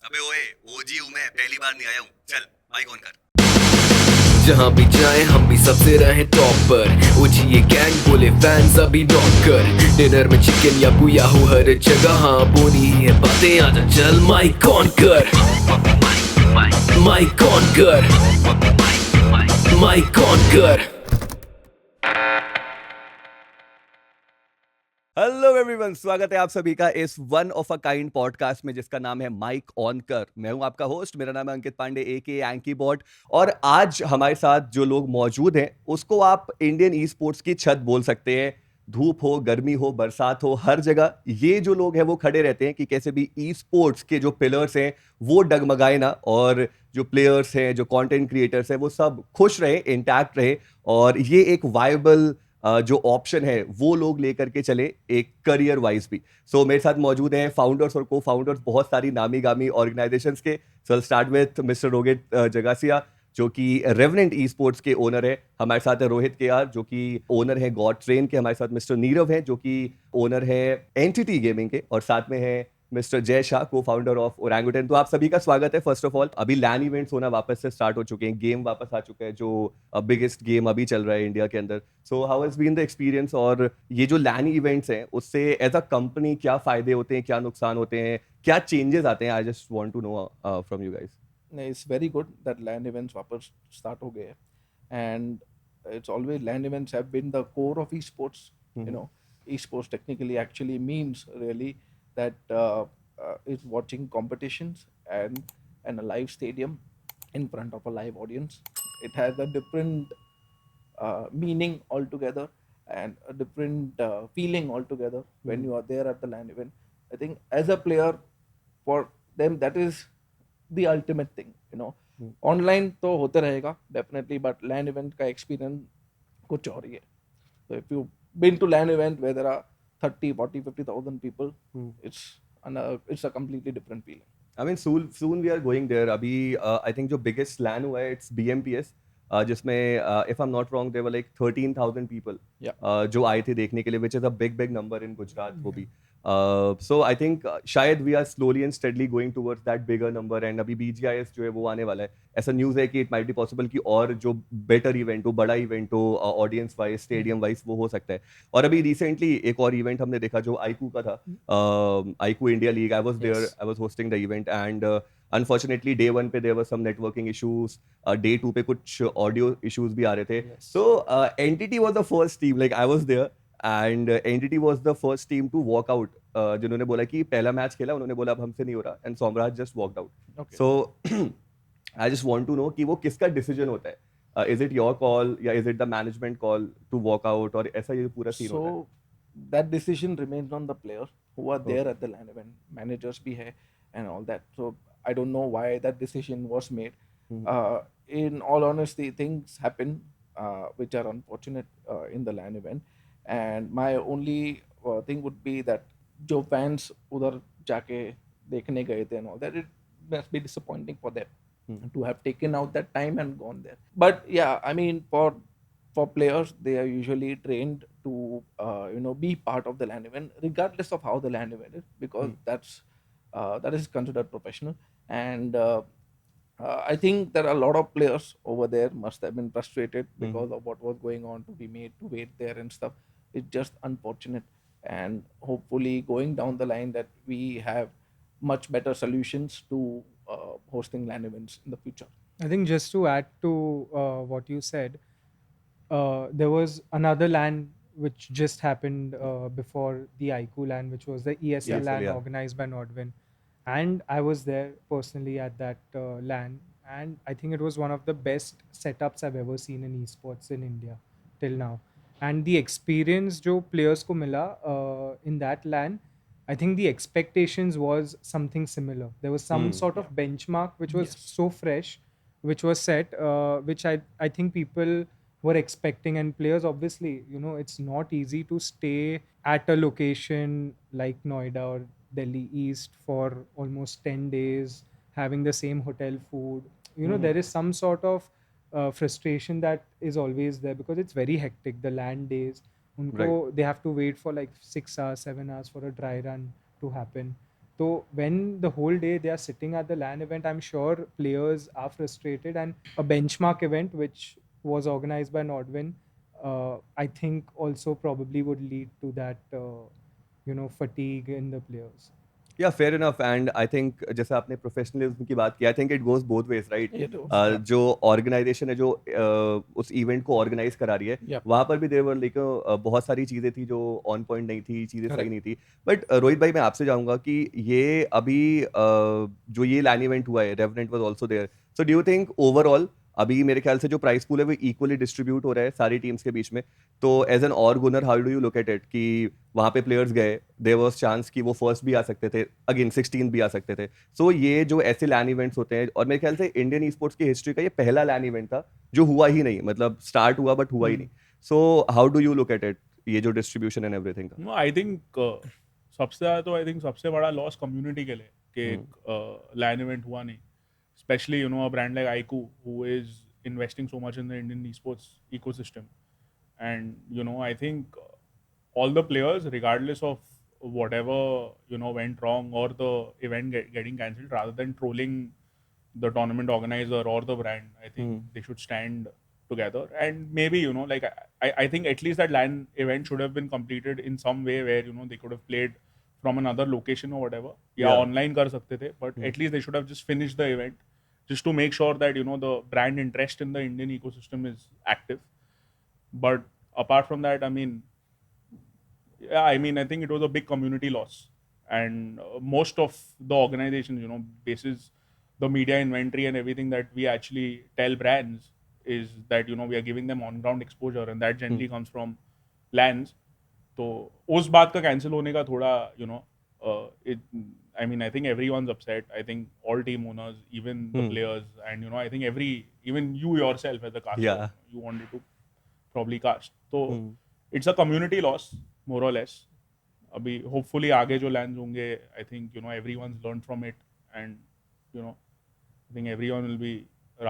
अबे ओए, ओजी हूँ मैं, पहली बार नहीं आया हूँ। चल माइक ऑन कर। जहाँ भी जाए हम भी सबसे रहे टॉप पर। उजी ये गैंग बोले फैंस अभी नॉक कर। डिनर में चिकन या बुया हो हर जगह, हाँ बोनी ही है बातें, आजा चल माइक ऑन कर। माइक ऑन कर, माइक ऑन कर। हेलो एवरीवन, स्वागत है आप सभी का इस one of a kind podcast में जिसका नाम है माइक ऑन कर। मैं हूं आपका होस्ट, मेरा नाम है अंकित पांडे एके एंकीबॉट। और आज हमारे साथ जो लोग मौजूद हैं उसको आप इंडियन ई स्पोर्ट्स की छत बोल सकते हैं। धूप हो, गर्मी हो, बरसात हो, हर जगह ये जो लोग हैं वो खड़े रहते हैं कि कैसे भी ई स्पोर्ट्स के जो पिलर्स हैं वो डगमगाए ना, और जो प्लेयर्स हैं, जो कंटेंट क्रिएटर्स हैं, वो सब खुश रहे, इंटैक्ट रहे, और ये एक वायबल जो ऑप्शन है वो लोग लेकर के चले एक करियर वाइज भी। सो मेरे साथ मौजूद हैं फाउंडर्स और को फाउंडर्स बहुत सारी नामी गामी ऑर्गेनाइजेशंस के। So start with mister Rohit Jagasia, जो कि रेवेनेंट ई स्पोर्ट्स के ओनर है। हमारे साथ है रोहित के आर, जो कि ओनर है गॉड ट्रेन के। हमारे साथ मिस्टर नीरव है, जो कि ओनर है एंटिटी गेमिंग के। और साथ में है मिस्टर जय शाह, को फाउंडर ऑफ ओरंगुटन। तो आप सभी का स्वागत है। फर्स्ट ऑफ ऑल, अभी लैन इवेंट्स होना वापस से स्टार्ट हो चुके हैं, गेम वापस आ चुका है, जो बिगेस्ट गेम अभी चल रहा है इंडिया के अंदर। So how has been the experience, और ये जो लैन इवेंट्स हैं उससे एज अ कंपनी क्या फायदे होते हैं, क्या नुकसान होते हैं, क्या चेंजेस आते हैं? I just want to know from you guys. It's very good that land events वापस start हो गए हैं, and it's always land events have been the core of esports. You know, esports technically actually means really that is watching competitions and a live stadium in front of a live audience. It has a different meaning altogether and a different feeling altogether when you are there at the land event. I think as a player, for them that is the ultimate thing, you know. Online तो होते रहेगा definitely, but land event का experience कुछ और ही है. So if you've been to land event where there are 30, 40, 50,000 people, it's a completely different feeling. I mean, soon we are going there. अभी I think जो biggest LAN हुआ है it's BMPS, जिसमें if I'm not wrong there were like 13,000 people जो आए थे देखने के लिए, which is a big number in Gujarat वो भी. So I think शायद we are slowly and steadily going towards that bigger number, and अभी BGIS जो है वो आने वाला है. ऐसा न्यूज़ है कि it might be possible कि और जो better event हो, बड़ा event हो, audience wise, stadium wise, वो हो सकता है. और अभी recently एक और event हमने देखा जो आईकू का था, iQOO India league. I was there, I was hosting the event, and unfortunately day 1 पे there were some networking issues, day 2 पे कुछ audio issues भी आ रहे थे. So Entity was the first team, like I was there, and Entity was the first team to walk out, जिन्होंने बोला कि पहला मैच खेला, उन्होंने बोला अब हमसे नहीं हो रहा, and Somraj just walked out. So I just want to know कि वो किसका डिसीजन होता है. इज इट योर कॉल या is it the management call to walk out, और ऐसा ये पूरा सीन होता है? So that decision remains on the players who are there at the land event. Managers भी है and all that. So I don't know why that decision was made. In all honesty, things happen which are unfortunate in the land event. And my only thing would be that जो fans उधर जाके देखने गए थे and all that, it must be disappointing for them to have taken out that time and gone there. But yeah, I mean, for players, they are usually trained to be part of the LAN event, regardless of how the LAN event is, because that is considered professional. And I think there are a lot of players over there must have been frustrated because of what was going on, to be made to wait there and stuff. It's just unfortunate, and hopefully going down the line that we have much better solutions to hosting LAN events in the future. I think just to add to what you said, there was another LAN which just happened before the IQ LAN, which was the ESL LAN organized by Nordwin. And I was there personally at that LAN. And I think it was one of the best setups I've ever seen in esports in India till now. And the experience जो players को मिला in that LAN, I think the expectations was something similar. There was some sort of benchmark which was so fresh, which was set, which I think people were expecting, and players obviously, it's not easy to stay at a location like Noida or Delhi East for almost 10 days, having the same hotel food. There is some sort of frustration that is always there because it's very hectic, the land days. They have to wait for like 6 hours, 7 hours for a dry run to happen. So when the whole day they are sitting at the LAN event, I'm sure players are frustrated, and a benchmark event which was organized by Nordwin, I think also probably would lead to that fatigue in the players. या fair enough and I think जैसे आपने professionalism की बात की I think it goes both ways right It was, जो organisation है जो उस इवेंट को ऑर्गेनाइज करा रही है yeah. वहां पर भी देवर लाइक बहुत सारी चीजें थी जो ऑन पॉइंट नहीं थी चीजें सही Correct. नहीं थी बट रोहित भाई मैं आपसे जाऊंगा कि ये अभी जो ये लैन इवेंट हुआ है Revenant was also there so do you think overall अभी मेरे ख्याल से जो प्राइस पूल है वो इक्वली डिस्ट्रीब्यूट हो रहा है सारी टीम्स के बीच में तो as an organiser how do you look at it कि वहां पे प्लेयर्स गए देयर वाज चांस कि वो फर्स्ट भी आ सकते थे अगेन 16 भी आ सकते थे सो ये जो ऐसे लैन इवेंट्स होते हैं और मेरे ख्याल से इंडियन ई स्पोर्ट्स की हिस्ट्री का ये पहला लैन इवेंट था जो हुआ ही नहीं मतलब स्टार्ट हुआ बट हुआ ही नहीं सो how do you look at it ये जो डिस्ट्रीब्यूशन एंड एवरीथिंग का No, I think सबसे ज़्यादा तो आई थिंक सबसे बड़ा लॉस कम्युनिटी के लिए कि लैन इवेंट हुआ नहीं specially you know a brand like iQOO who is investing so much in the Indian esports ecosystem and you know I think all the players regardless of whatever you know went wrong or the event getting cancelled rather than trolling the tournament organizer or the brand I think they should stand together and maybe you know like I think at least that LAN event should have been completed in some way where you know they could have played from another location or whatever Yeah. online kar sakte the but at least they should have just finished the event just to make sure that you know the brand interest in the Indian ecosystem is active but apart from that I mean I think it was a big community loss and most of the organizations you know basis the media inventory and everything that we actually tell brands is that you know we are giving them on ground exposure and that generally comes from LANs तो उस बात का cancel होने का थोड़ा you know I mean I think everyone's upset I think all team owners even the players and you know I think even you yourself as a caster Yeah. you wanted to probably cast so it's a community loss more or less अभी hopefully आगे जो lands होंगे I think you know everyone's learned from it and you know I think everyone will be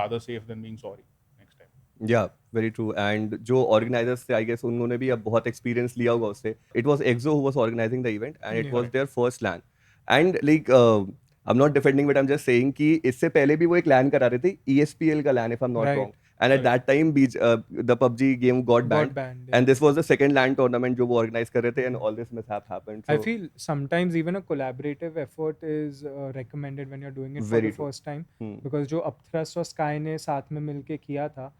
rather safe than being sorry next time या very true and जो organisers थे I guess उन्होंने भी अब बहुत एक्सपीरियंस लिया होगा उससे it was Exo who was organising the event and it was their first LAN and like I am not defending but I am just saying कि इससे पहले भी वो एक लैन करा रहे थे ESPL का LAN if I am not Right. Wrong and at that time the PUBG game got Got banned banned, yeah. And this was the second LAN tournament जो वो ऑर्गेनाइज कर रहे थे and all this mishap happened I feel sometimes even a collaborative effort is recommended when you're doing it for Very the true. first time because जो Upthrust और Sky ने साथ में मिलके किया था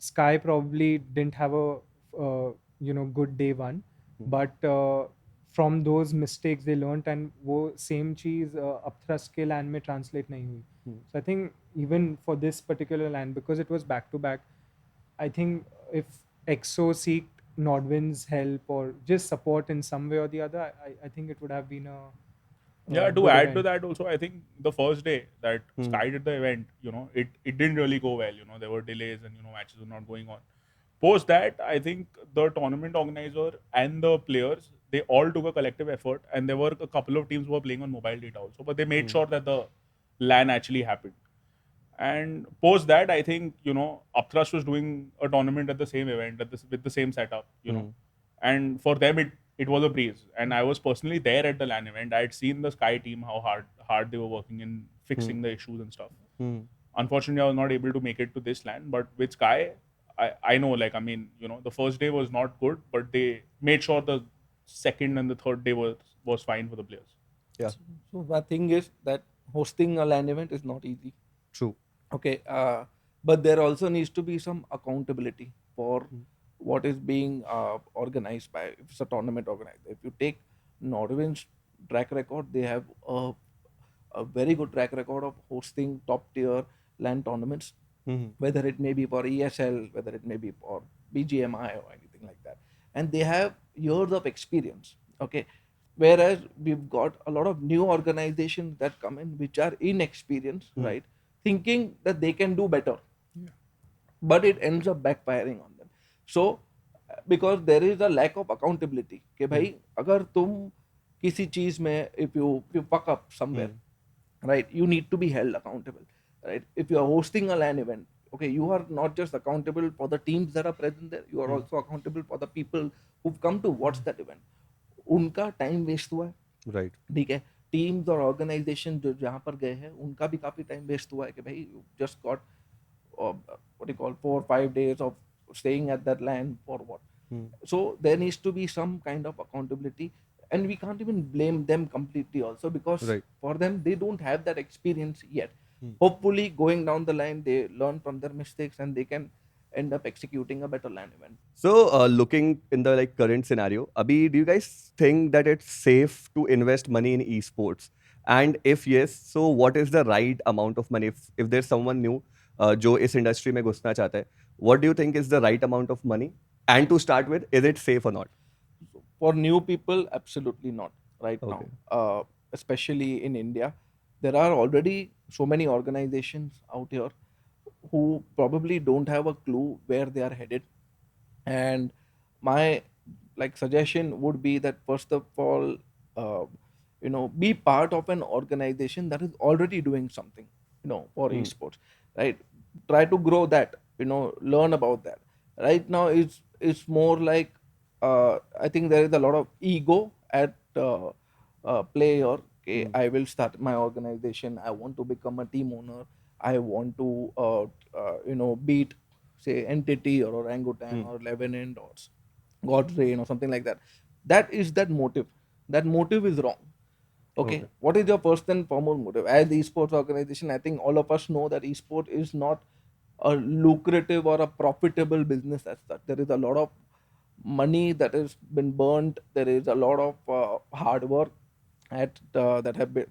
Sky probably didn't have a good day one but from those mistakes they learnt and वो same चीज़ Upthrust के LAN में translate नहीं हुई so I think even for this particular LAN because it was back to back I think if EXO seeked Nordwin's help or just support in some way or the other, I think it would have been a yeah to good add to event. that also I think the first day that Sky did the event you know it didn't really go well you know there were delays and you know matches were not going on post that I think the tournament organizer and the players they all took a collective effort and there were a couple of teams who were playing on mobile data also but they made sure that the LAN actually happened and post that I think you know Upthrust was doing a tournament at the same event with the same setup you know and for them it was a breeze and I was personally there at the LAN event I had seen the Sky team how hard they were working in fixing the issues and stuff unfortunately I was not able to make it to this LAN but with Sky I know like I mean you know the first day was not good but they made sure the second and the third day was fine for the players yeah So the thing is that hosting a LAN event is not easy. true Okay, but there also needs to be some accountability for what is being organized by if it's a tournament organizer. If you take Nordwin's track record, they have a very good track record of hosting top tier LAN tournaments, whether it may be for ESL, whether it may be for BGMI or anything like that, and they have years of experience. Okay, whereas we've got a lot of new organizations that come in which are inexperienced, right? Thinking that they can do better, but it ends up backfiring on them. So because there is a lack of accountability कि भाई अगर तुम किसी चीज में if you fuck up somewhere, right, you need to be held accountable, right? If you are hosting a LAN event, okay, you are not just accountable for the teams that are present there, you are also accountable for the people who've come to watch that event. उनका time waste हुआ है, right ठीक है, teams और organisation जो जहाँ पर गए हैं उनका भी काफ़ी टाइम वेस्ट हुआ है कि भाई just got what you call 4 or 5 days of staying at that land for what. So there needs to be some kind of accountability, and we can't even blame them completely also, because Right. for them they don't have that experience yet. Hopefully going down the line they learn from their mistakes and they can end up executing a better land event. So, looking in the like current scenario, Abhi, do you guys think that it's safe to invest money in esports? And if yes, so what is the right amount of money? If there's someone new जो इस industry में घुसना चाहता है, what do you think is the right amount of money? And to start with, is it safe or not? For new people, absolutely not right Okay. now, especially in India. There are already so many organizations out here who probably don't have a clue where they are headed, and my like suggestion would be that first of all, be part of an organization that is already doing something, for esports, right? Try to grow that, learn about that. Right now it's more like, I think there is a lot of ego at play here. Okay, I will start my organization, I want to become a team owner, I want to beat, say, Entity or Orangutan or Revenant or God's Rain or something like that. That is that motive. That motive is wrong. Okay. What is your first and foremost motive? As the esports organization, I think all of us know that esport is not a lucrative or a profitable business as such. There is a lot of money that has been burnt. There is a lot of hard work that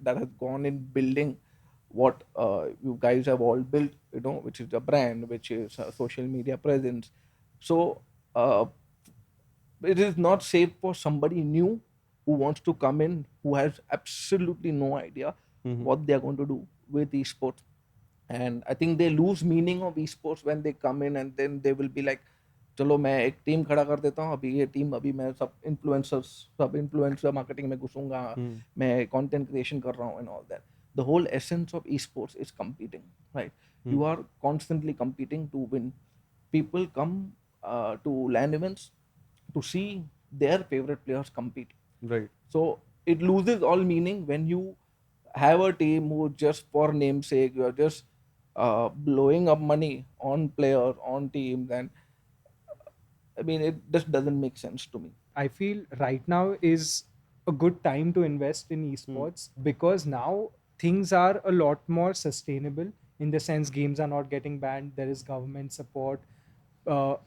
has gone in building what you guys have all built, which is a brand, which is a social media presence. So uh, it is not safe for somebody new who wants to come in, who has absolutely no idea what they are going to do with esports. And I think they lose meaning of esports when they come in, and then they will be like, चलो मैं एक team खड़ा कर देता हूँ, अभी ये team, अभी मैं सब इन्फ्लुएंसर मार्केटिंग में घुसूंगा, मैं कंटेंट क्रिएशन कर रहा हूँ and all that. The whole essence of esports is competing, right? You are constantly competing to win. People come to LAN events to see their favorite players compete. Right. So it loses all meaning when you have a team who just for namesake you are just blowing up money on players, on teams, and I mean it just doesn't make sense to me. I feel right now is a good time to invest in esports because now things are a lot more sustainable in the sense games are not getting banned, there is government support,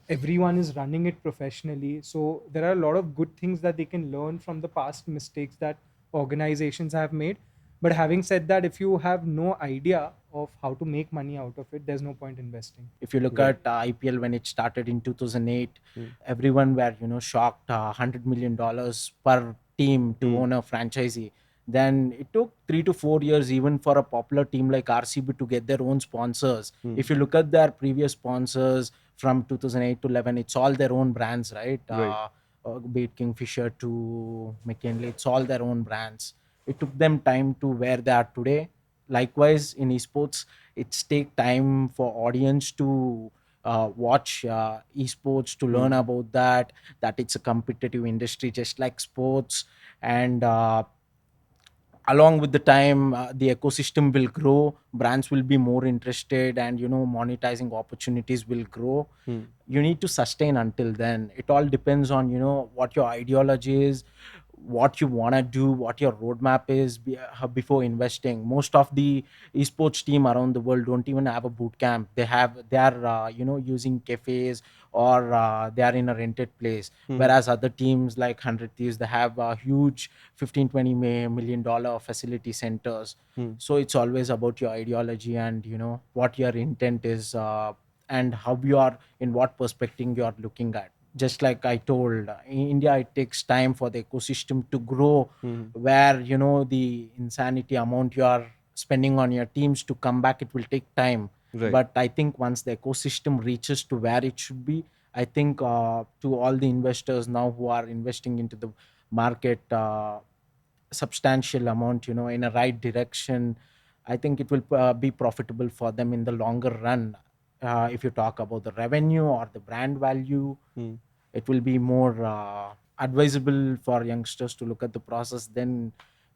everyone is running it professionally. So there are a lot of good things that they can learn from the past mistakes that organizations have made. But having said that, if you have no idea of how to make money out of it, there's no point investing. If you look at IPL when it started in 2008, everyone were shocked, $100 million per team to own a franchisee. Then it took 3 to 4 years even for a popular team like RCB to get their own sponsors. If you look at their previous sponsors from 2008 to 11, it's all their own brands, right? Be it Kingfisher to McKinley, it's all their own brands. It took them time to where they are today. Likewise in esports, it's take time for audience to watch esports, to learn about that it's a competitive industry just like sports. And along with the time, the ecosystem will grow, brands will be more interested, and monetizing opportunities will grow. You need to sustain until then. It all depends on what your ideology is, what you want to do, what your roadmap is before investing. Most of the esports team around the world don't even have a boot camp. They are using cafes, or they are in a rented place. Whereas other teams like 100 Thieves, they have a huge 15-20 million dollar facility centers. So it's always about your ideology and what your intent is, and how you are, in what perspective you are looking at. Just like I told, in India, it takes time for the ecosystem to grow, where the insanity amount you are spending on your teams to come back, it will take time. Right. But I think once the ecosystem reaches to where it should be, I think to all the investors now who are investing into the market substantial amount, in a right direction, I think it will be profitable for them in the longer run. If you talk about the revenue or the brand value, it will be more advisable for youngsters to look at the process, then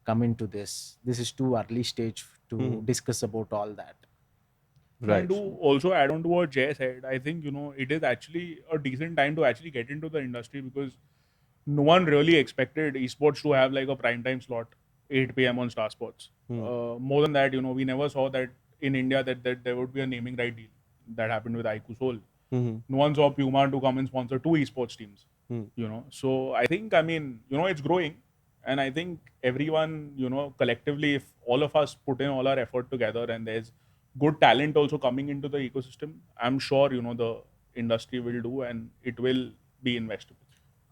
come into this. This is too early stage to discuss about all that. Right. And to also add on to what Jay said, I think it is actually a decent time to actually get into the industry, because no one really expected esports to have like a prime time slot 8 p.m. on Star Sports. More than that, we never saw that in India that there would be a naming right deal that happened with iQOO Soul. No one saw Puma to come and sponsor two esports teams. So I think, it's growing, and I think everyone, collectively, if all of us put in all our effort together and there's good talent also coming into the ecosystem, I'm sure the industry will do and it will be investable.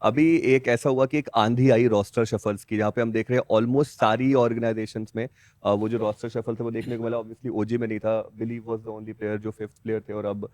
अभी एक ऐसा हुआ कि एक आंधी आई roster shuffles की, जहाँ पे हम देख रहे हैं ऑलमोस्ट सारी ऑर्गेनाइजेशंस में वो जो रोस्टर शफल थे वो देखने को मिला. ऑब्वियसली ओजी में नहीं था, believe was the only player जो फिफ्थ प्लेयर थे, और अब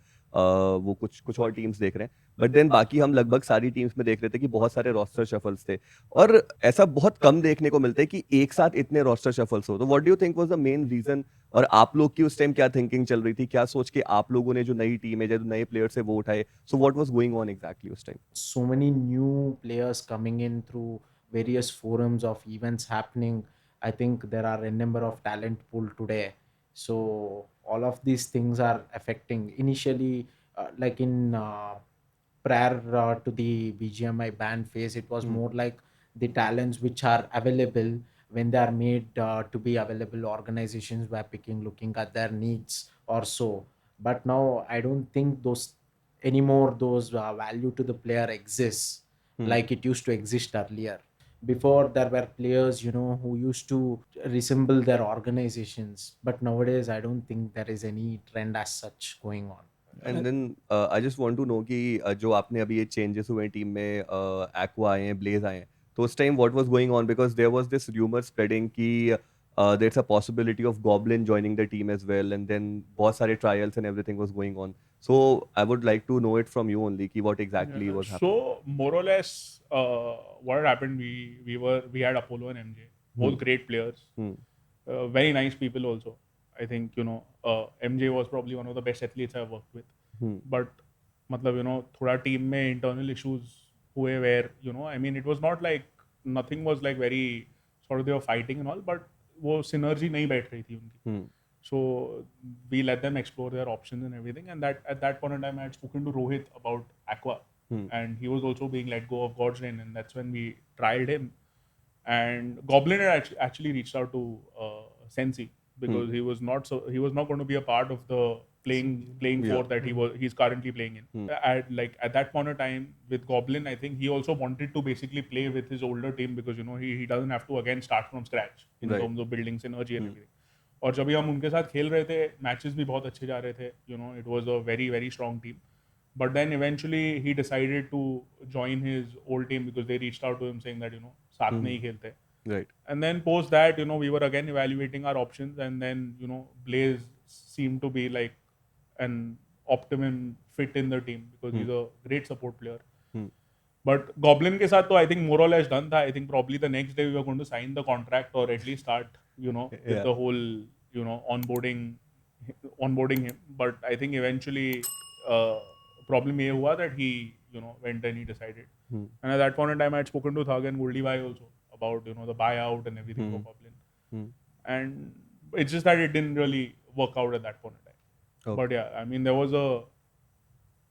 वो कुछ और टीम्स देख रहे हैं. बट देन बाकी हम लगभग सारी टीम्स में देख रहे थे कि बहुत सारे रोस्टर शफल्स थे, और ऐसा बहुत कम देखने को मिलता है कि एक साथ इतने रोस्टर शफल्स हो. तो what do you think was the main reason, और आप लोग की उस टाइम क्या थिंकिंग चल रही थी, क्या सोच के आप लोगों ने जो नई टीम है, जो नए प्लेयर्स है वो उठाए? सो what was going on exactly उस time? So many new players coming in through various forums of events happening. I think there are a number of talent pool today. So all of these things are affecting. Initially, like in prior to the BGMI ban phase, it was more like the talents which are available, when they are made to be available, organizations were picking, looking at their needs or so. But now I don't think those value to the player exists like it used to exist earlier. Before, there were players who used to resemble their organizations, but nowadays I don't think there is any trend as such going on. And then I just want to know कि जो आपने अभी ये changes हुए team में, aqua आए हैं, Blaze आए हैं, तो उस time what was going on? Because there was this rumour spreading कि there is a possibility of Goblin joining the team as well, and then बहुत सारे trials and everything was going on. So I would like to know it from you only कि what exactly was happening. So more or less, what happened? We had Apollo and MJ, both great players, very nice people also. I think MJ was probably one of the best athletes I've worked with. But मतलब थोड़ा team में internal issues हुए where it was not like nothing was like very sort of they were fighting and all, but वो synergy नहीं बैठ रही थी उनकी. So we let them explore their options and everything, and that at that point in time I had spoken to Rohit about Aqua, and he was also being let go of God's Reign, and that's when we trialed him. And Goblin had actually reached out to Sensi, because he was not going to be a part of the playing four that he's currently playing in. At that point of time with Goblin, I think he also wanted to basically play with his older team, because he doesn't have to again start from scratch in terms of building synergy and everything. और जब भी हम उनके साथ खेल रहे थे, matches भी बहुत अच्छे जा रहे थे, it was a very very strong team. But then eventually he decided to join his old team, because they reached out to him saying that साथ में ही खेलते. Right. And then post that, we were again evaluating our options, and then Blaze seemed to be like an optimum fit in the team, because he's a great support player. But Goblin ke sath to I think more or less done tha. I think probably the next day we were going to sign the contract, or at least start with the whole onboarding him. But I think eventually problem ye hua that he went and he decided. And at that point in time I had spoken to Thug and Goldie Bhai also about the buyout and everything for Goblin. And it's just that it didn't really work out at that point in time. Okay. But yeah, there was a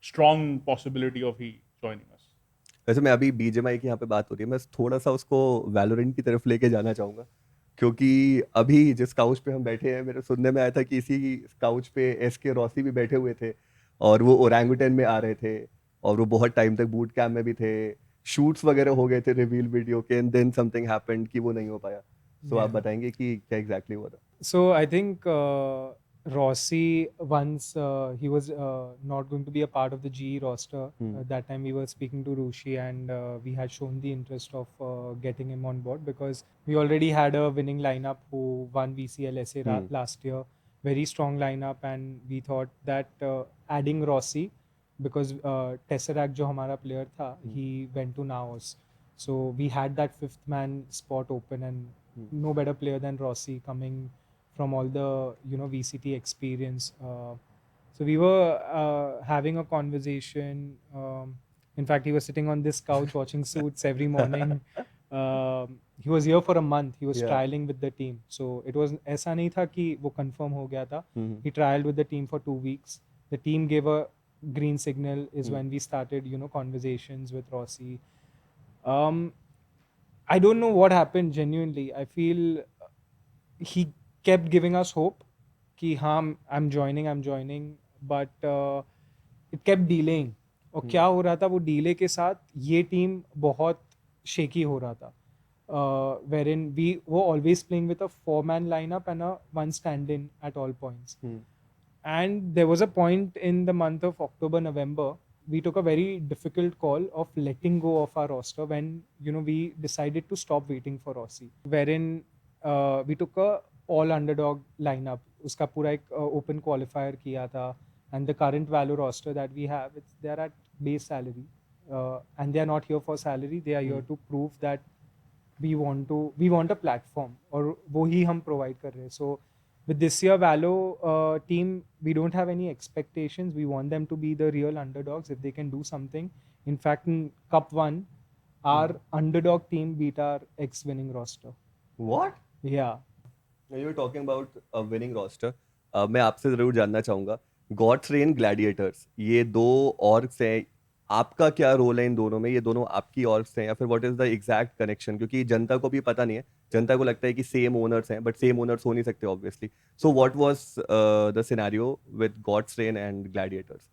strong possibility of he joining us. वैसे मैं अभी BGMI की यहाँ पे बात हो रही है, मैं थोड़ा सा उसको वैलोरेंट की तरफ लेके जाना चाहूँगा, क्योंकि अभी जिस काउच पे हम बैठे हैं, मेरे सुनने में आया था कि इसी काउच पे एसके रॉसी भी बैठे हुए थे, और वो ओरंगुटन में आ रहे थे, और वो बहुत टाइम तक बूट कैम्प में भी थे, शूट्स वगैरह हो गए थे रिवील वीडियो के, एंड देन समथिंग हैपेंड कि वो नहीं हो पाया. सो आप बताएंगे कि क्या एग्जैक्टली हुआ था? So I think Rossi, once he was not going to be a part of the GE roster. That time we were speaking to Rushi, and we had shown the interest of getting him on board, because we already had a winning lineup who won VCL SA last year. Very strong lineup, and we thought that adding Rossi, because Tesseract jo hamara player tha, he went to Naos. So we had that fifth man spot open, and no better player than Rossi coming from all the VCT experience. So we were having a conversation. In fact, he was sitting on this couch watching Suits every morning, He was here for a month. He was Yeah. trialing with the team. So it was ऐसा नहीं था कि वो confirm हो गया था. Mhm. He trialed with the team for 2 weeks. The team gave a green signal is when we started, conversations with Rossi. I don't know what happened genuinely. I feel he kept giving us hope कि हाँ I'm joining, but it kept delaying. और क्या हो रहा था वो delay के साथ ये टीम बहुत shaky हो रहा था. Wherein we were always playing with a 4-man lineup and a one stand-in at all points. And there was a point in the month of October, November, we took a very difficult call of letting go of our roster when we decided to stop waiting for Rossi. Wherein we took a all underdog lineup. Uska pura ek open qualifier kiya tha. And the current Valor roster that we have, they're at base salary, and they are not here for salary. They are here to prove that we want a platform, और वो ही हम provide कर रहे हैं. So with this year Valo team, we don't have any expectations. We want them to be the real underdogs if they can do something. In fact, in Cup 1, our underdog team beat our ex-winning roster. What? Yeah. You were talking about a winning roster. मैं आपसे जरूर जानना चाहूंगा God's rain Gladiators ये दो orgs हैं आपका क्या रोल है इन दोनों में ये दोनों आपकी ऑर्ग्स हैं या फिर what is the exact connection क्योंकि जनता को भी पता नहीं है जनता को लगता है कि सेम ओनर्स हैं बट सेम ओनर्स हो नहीं सकते obviously so what was the scenario with Gods Reign and Gladiators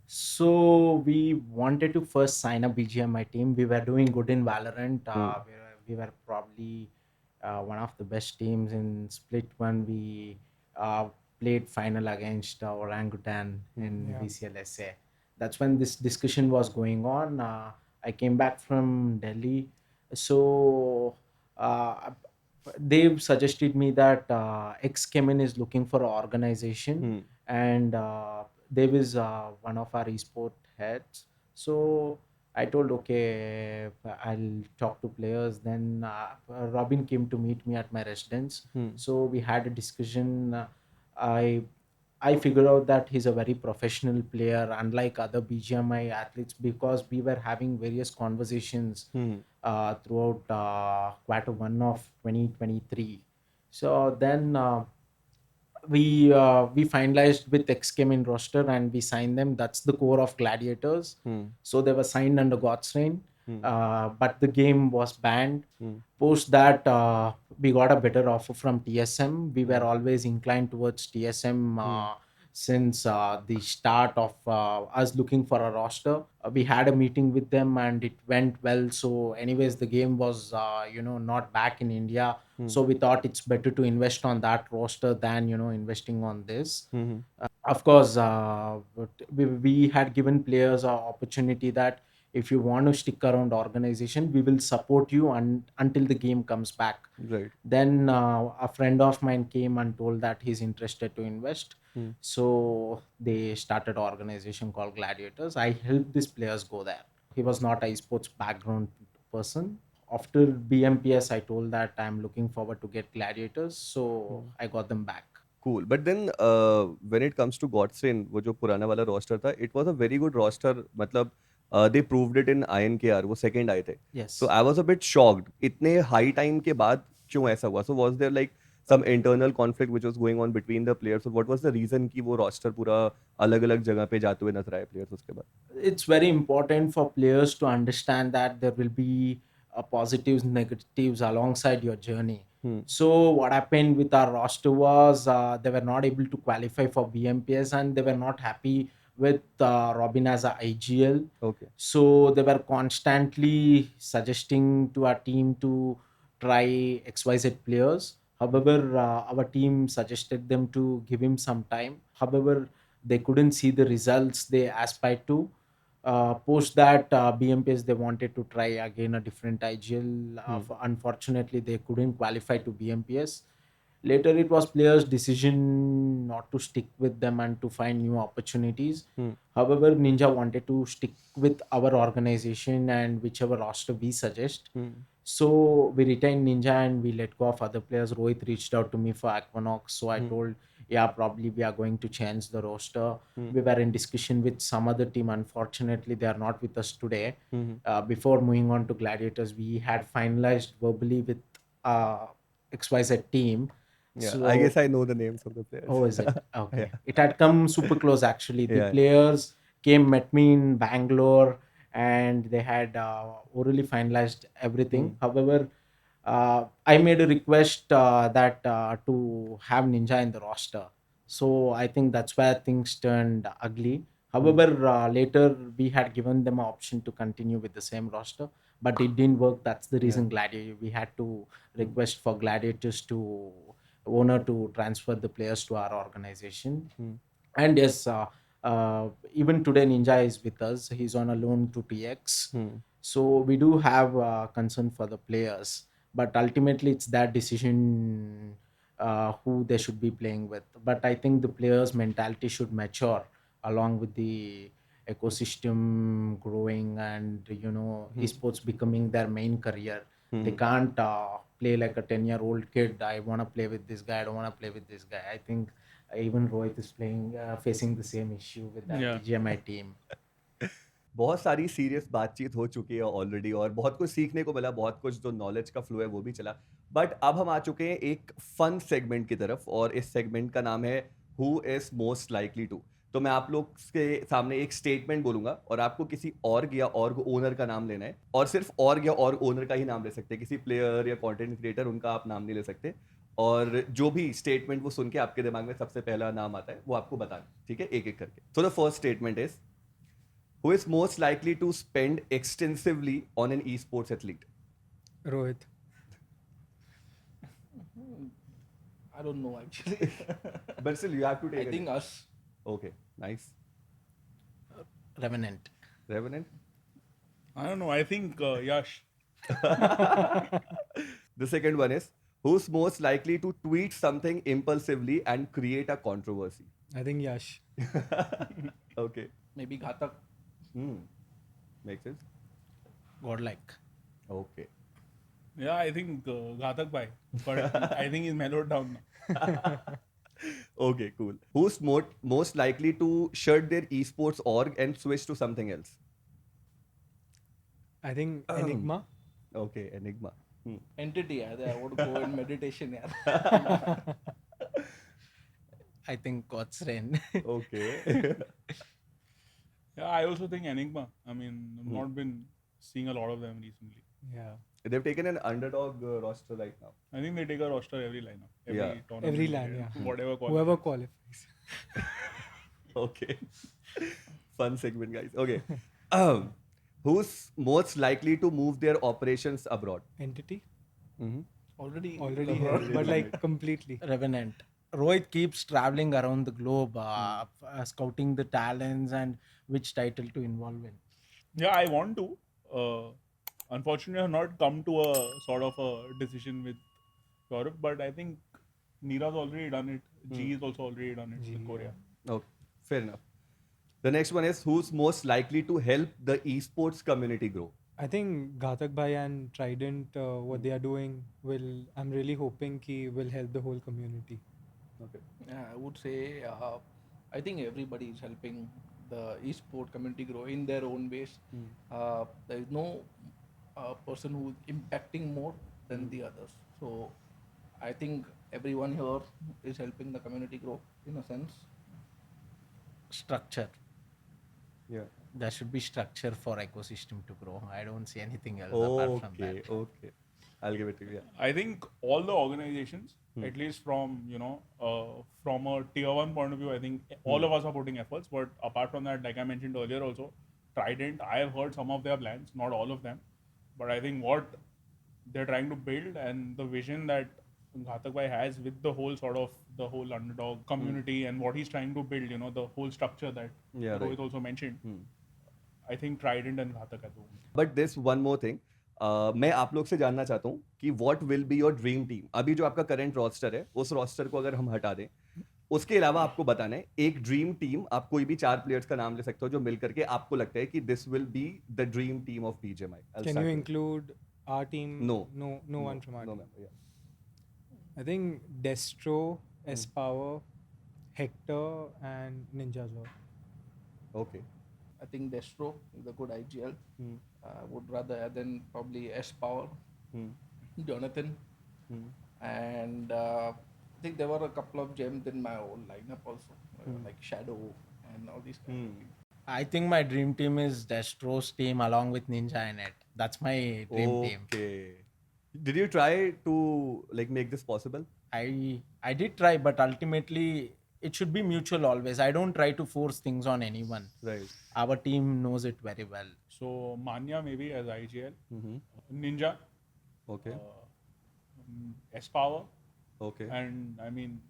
So we wanted to first sign a BGMI team. We were doing good in Valorant. We were probably one of the best teams in Split when we played final against Orangutan in VCLSA. That's when this discussion was going on. I came back from Delhi. So they've suggested me that X-Kemin is looking for an organization and there is one of our esport heads. So I told, okay, I'll talk to players. Then Robin came to meet me at my residence. So we had a discussion. I figured out that he's a very professional player, unlike other BGMI athletes, because we were having various conversations throughout Q1 of 2023. So then we finalized with X-Kemin roster and we signed them. That's the core of Gladiators. So they were signed under God's reign, but the game was banned. Post that, we got a better offer from TSM. We were always inclined towards TSM since the start of us looking for a roster. We had a meeting with them and it went well. So anyways, the game was not back in India. So we thought it's better to invest on that roster than investing on this. Of course, we had given players an opportunity that if you want to stick around organization, we will support you until the game comes back. Right. Then a friend of mine came and told that he's interested to invest. So they started an organization called Gladiators. I helped these players go there. He was not a esports background person. After BMPS, I told that I'm looking forward to get Gladiators. So I got them back. Cool. But then when it comes to God's Reign, वो जो पुराना वाला roster था, it was a very good roster. मतलब they proved it in INKR. वो second आए थे. Yes. So I was a bit shocked. इतने high time के बाद क्यों ऐसा हुआ? So was there like some internal conflict which was going on between the players? So what was the reason कि वो roster पूरा अलग-अलग जगह पे जाते हुए नजर आए players उसके बाद? It's very important for players to understand that there will be positives, negatives alongside your journey. So what happened with our roster was they were not able to qualify for BMPS and they were not happy with Robin as a IGL. Okay. So they were constantly suggesting to our team to try XYZ players. However, our team suggested them to give him some time. However, they couldn't see the results they aspired to. Post that BMPS, they wanted to try again a different IGL. Unfortunately, they couldn't qualify to BMPS. Later, it was players' decision not to stick with them and to find new opportunities. However, Ninja wanted to stick with our organization and whichever roster we suggest. So we retained Ninja and we let go of other players. Rohit reached out to me for Aquanox. So I told yeah, probably we are going to change the roster. We were in discussion with some other team. Unfortunately, they are not with us today. Before moving on to Gladiators, we had finalized verbally with XYZ team. Yeah, So I guess I know the names of the players. oh, is it? Okay. Yeah. It had come super close actually. The Yeah. players met me in Bangalore and they had orally finalized everything. However, I made a request that to have Ninja in the roster. So I think that's where things turned ugly. However, later we had given them an option to continue with the same roster, but it didn't work. That's the reason we had to request for Gladiators to owner to transfer the players to our organization. And yes, even today Ninja is with us. He's on a loan to TX. So we do have concern for the players, but ultimately it's that decision who they should be playing with. But I think the players' mentality should mature along with the ecosystem growing and esports becoming their main career. They can't play like a 10-year-old kid. I want to play with this guy. I don't want to play with this guy. I think even Rohit is playing facing the same issue with that Yeah. BGMI team. बहुत सारी serious बातचीत हो चुकी है already और बहुत कुछ सीखने को मिला, बहुत कुछ जो नॉलेज का फ्लो है वो भी चला। बट अब हम आ चुके हैं एक फन सेगमेंट की तरफ और इस सेगमेंट का नाम है who is most likely to. तो मैं आप लोग के सामने एक स्टेटमेंट बोलूंगा और आपको किसी ऑर्ग या ऑर्ग ओनर का नाम लेना है और सिर्फ ऑर्ग या ऑर्ग ओनर का ही नाम ले सकते हैं, किसी प्लेयर या कंटेंट क्रिएटर उनका आप नाम नहीं ले सकते। और जो भी स्टेटमेंट वो सुन के आपके दिमाग में सबसे पहला नाम आता है वो आपको बताना, ठीक है, एक एक करके। So the first statement is who is most likely to spend extensively on an esports athlete? Rohit. I don't know actually. But still, you have to take I a think name. us. Okay, nice. Revenant. Revenant? I don't know. I think Yash. The second one is who's most likely to tweet something impulsively and create a controversy? I think Yash. Okay. Maybe Ghatak. Makes sense. Godlike. Okay. Yeah, I think Ghatak Bhai. But I think he's mellowed down now. Okay, cool. Who's most likely to shut their esports org and switch to something else? I think Enigma. Okay, Enigma. Entity. I would go in meditation. Yeah. I think God's Rain. Okay. Yeah, I also think Enigma. I mean, I've not been seeing a lot of them recently. Yeah. They've taken an underdog roster right now. I think they take a roster every lineup. Yeah. Tournament, Every LAN, yeah. Whatever Whoever qualifies. Okay. Fun segment, guys. Okay. Who's most likely to move their operations abroad? Entity. Already. Already here, but like completely. Revenant. Rohit keeps traveling around the globe, scouting the talents and which title to involve in. Yeah, I want to. Unfortunately, I have not come to a sort of a decision with Europe, but I think Neerav's already done it. G is also already done it with Korea. Okay, fair enough. The next one is who's most likely to help the esports community grow? I think Ghatak Bhai and Trident, what they are doing I'm really hoping will help the whole community. Okay. Yeah, I would say I think everybody is helping the esport community grow in their own ways. There is no person who is impacting more than the others. So I think everyone here is helping the community grow in a sense. Structure. Yeah. There should be structure for ecosystem to grow. I don't see anything else apart from that. Okay. I'll give it to you. Yeah. I think all the organizations, at least from from a tier 1 point of view, I think all of us are putting efforts. But apart from that, like I mentioned earlier also, Trident, I have heard some of their plans, not all of them. But I think what they're trying to build and the vision that Ghatak Bhai has with the whole sort of the whole underdog community and what he's trying to build, the whole structure that Rohit also mentioned. I think Trident and Ghatak are the one. But there's one more thing. मैं आप लोग से जानना चाहता हूँ कि what will be your dream team? अभी जो आपका करंट रोस्टर है उस रोस्टर को अगर हम हटा दें, उसके अलावा आपको बताना है एक ड्रीम टीम, आप कोई भी 4 प्लेयर्स का नाम ले सकते हो जो मिल करके आपको लगता है कि this will be the dream team of BGMI. Can you include our team? No one from our team. member, yeah. I think Destro, S-Power, Hector and Ninja Joy. Okay. I think Destro is a good IGL. Hmm. Would rather add than probably S Power, Hmm. Jonathan, Hmm. and I think there were a couple of gems in my old lineup also, like Shadow and all these kind of people. I think my dream team is Destro's team along with Ninja in it. That's my dream team. Okay. Did you try to like make this possible? I did try, but ultimately it should be mutual always. I don't try to force things on anyone. Right. Our team knows it very well. So Manya maybe as IGL, Mm-hmm. Ninja, Okay. S Power, Okay. and I mean,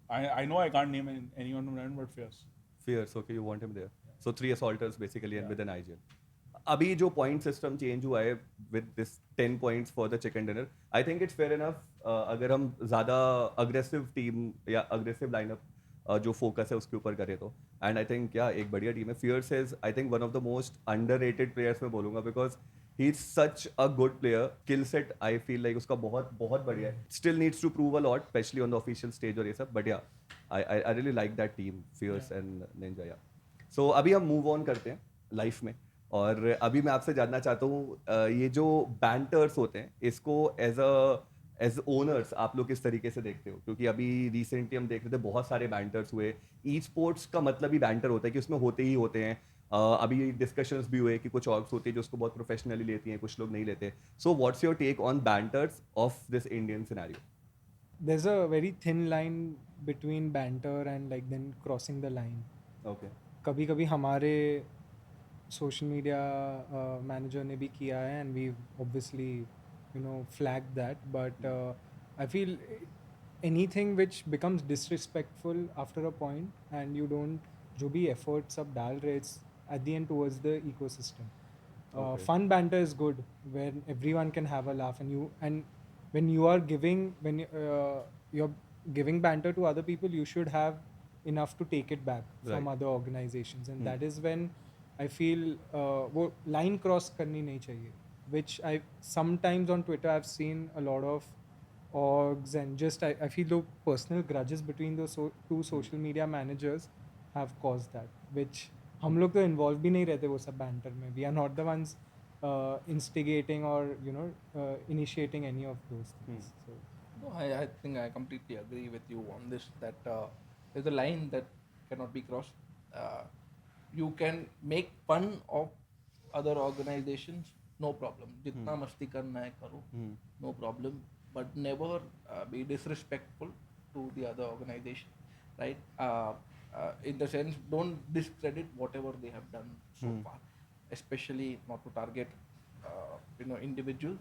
I know I can't name anyone from them, but Fierce. Fierce. Okay, you want him there. So 3 assaulters basically and Yeah. with an IGL. अभी जो point system change हुआ है with this 10 points for the chicken dinner I think it's fair enough अगर हम ज़्यादा aggressive team या aggressive lineup जो focus है उसके ऊपर करें तो एंड आई थिंक या एक बढ़िया टीम है Fierce is I think one of the most underrated players मैं बोलूँगा because he is such a good player skill set I feel like उसका बहुत बहुत बढ़िया है still needs to prove a lot specially on the official stage और ये सब but yeah I really like that team Fierce and Ninja yeah so अभी हम मूव ऑन करते हैं लाइफ में और अभी मैं आपसे जानना चाहता हूँ ये जो बैंटर्स होते हैं इसको एज ओनर्स आप लोग किस तरीके से देखते हो क्योंकि अभी रिसेंटली हम देख रहे थे बहुत सारे बैंटर्स हुए ई स्पोर्ट्स का मतलब ही बैंटर होता है कि उसमें होते ही होते हैं अभी डिस्कशंस भी हुए कि कुछ ऑर्ग्स होती है जो उसको बहुत प्रोफेशनली लेती हैं कुछ लोग नहीं लेते so what's your take on banters of this Indian scenario There's a very thin line between banter and like then crossing the line. Okay कभी कभी हमारे सोशल मीडिया मैनेजर ने भी किया है and we obviously flag that but I feel anything which becomes disrespectful after a point and you don't जो भी efforts आप डाल रहे it's at the end towards the ecosystem Okay. fun banter is good when everyone can have a laugh and when you are giving when you're giving banter to other people you should have enough to take it back from Right. other organizations and that is when I feel वो line cross करनी नहीं चाहिए which I sometimes on Twitter I've seen a lot of orgs and just I feel the personal grudges between those two social media managers have caused that which हम लोग तो involve भी नहीं रहते वो सब बैंटर में we are not the ones instigating or initiating any of those things so No, I think I completely agree with you on this that there's a line that cannot be crossed. You can make fun of other organizations, no problem. जितना मस्ती करना है करो, no problem. But never be disrespectful to the other organization, right? In the sense, don't discredit whatever they have done so far, especially not to target individual.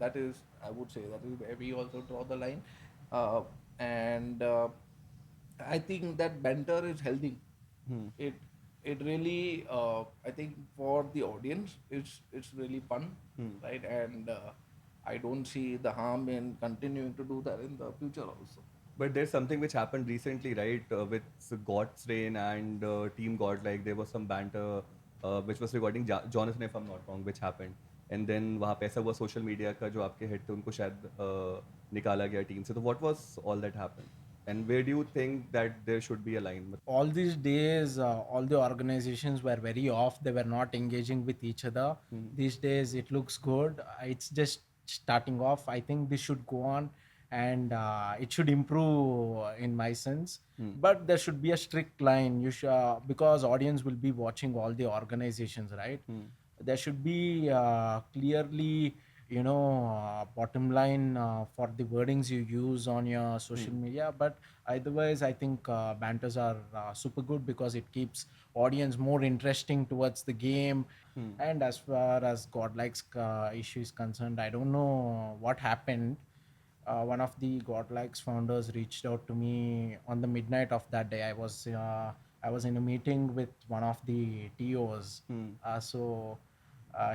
That is, I would say, that is where we also draw the line. And I think that banter is healthy. It really I think for the audience it's really fun, right? And I don't see the harm in continuing to do that in the future also. But there's something which happened recently, right? With God's Reign and Team God, like there was some banter which was regarding Jonathan, if I'm not wrong, which happened. And then वहाँ पे ऐसा हुआ social media का जो आपके head थे उनको शायद निकाला गया टीम से तो what was all that happened? And where do you think that there should be a line? All these days, all the organizations were very off. They were not engaging with each other. These days, it looks good. It's just starting off. I think this should go on and it should improve in my sense. But there should be a strict line. You should, because audience will be watching all the organizations, right? There should be clearly bottom line for the wordings you use on your social media, but otherwise I think banters are super good because it keeps audience more interesting towards the game. And as far as godlike's issue is concerned, I don't know what happened. One of the godlikes founders reached out to me on the midnight of that day. I was in a meeting with one of the TOs.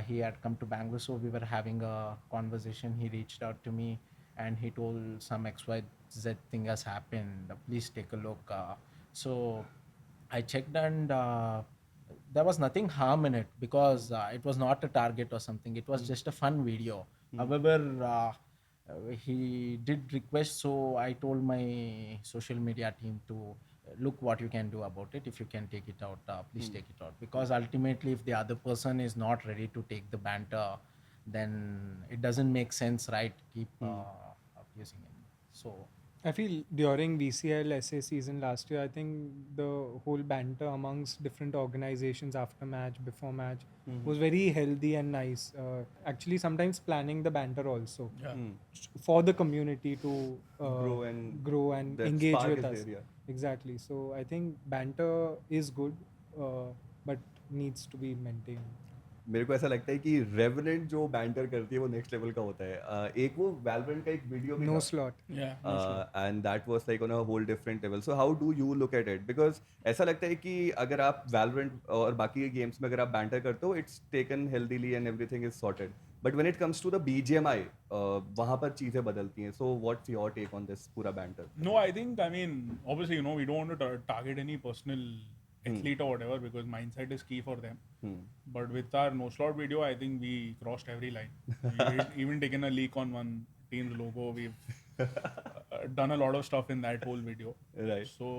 He had come to Bangalore, so we were having a conversation. He reached out to me and he told some XYZ thing has happened. Please take a look. So I checked and there was nothing harm in it because it was not a target or something. It was just a fun video. However, he did request, so I told my social media team to look what you can do about it. If you can take it out, please take it out, because ultimately if the other person is not ready to take the banter, then it doesn't make sense, right? Keep abusing it. So I feel during VCL SA season last year, I think the whole banter amongst different organizations after match, before match, was very healthy and nice. Actually, sometimes planning the banter also for the community to grow and that engage spark with is us. there, yeah. Exactly. So I think banter is good, but needs to be maintained. मेरे को ऐसा लगता है कि revenant जो banter करती है वो नेक्स्ट लेवल का होता है एक वो वैलोरेंट का एक वीडियो भी No था slot. And that was like on a whole different level so how do you look at it because ऐसा लगता है कि अगर आप वैलोरेंट और बाकी गेम्स में अगर आप बैंटर करते हो it's taken healthily and everything is sorted but when it comes to the BGMI वहां पर चीजें बदलती हैं so what's your take on this पूरा banter No, I think, I mean, obviously, we don't want to target any personal athlete or whatever, because mindset is key for them. But with our no slot video, I think we crossed every line. We've even taken a leak on one team's logo. We've done a lot of stuff in that whole video. Right. So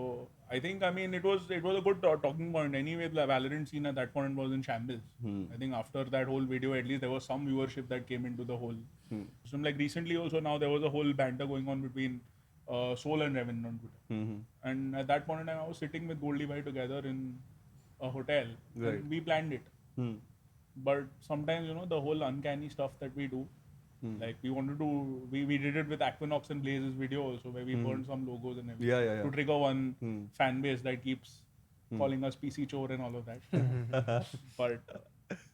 I think, I mean, it was a good talking point. Anyway, the Valorant scene at that point was in shambles. I think after that whole video, at least there was some viewership that came into the whole. So like recently also, now there was a whole banter going on between Soul and Revenant on Twitter. And at that point in time, I was sitting with Goldie Bhai together in a hotel. Right. And we planned it. But sometimes, the whole uncanny stuff that we do, like we wanted to, we did it with Aquinox and Blaze's video also, where we burned some logos and everything. Yeah. To trigger one fan base that keeps calling us PC chore and all of that. But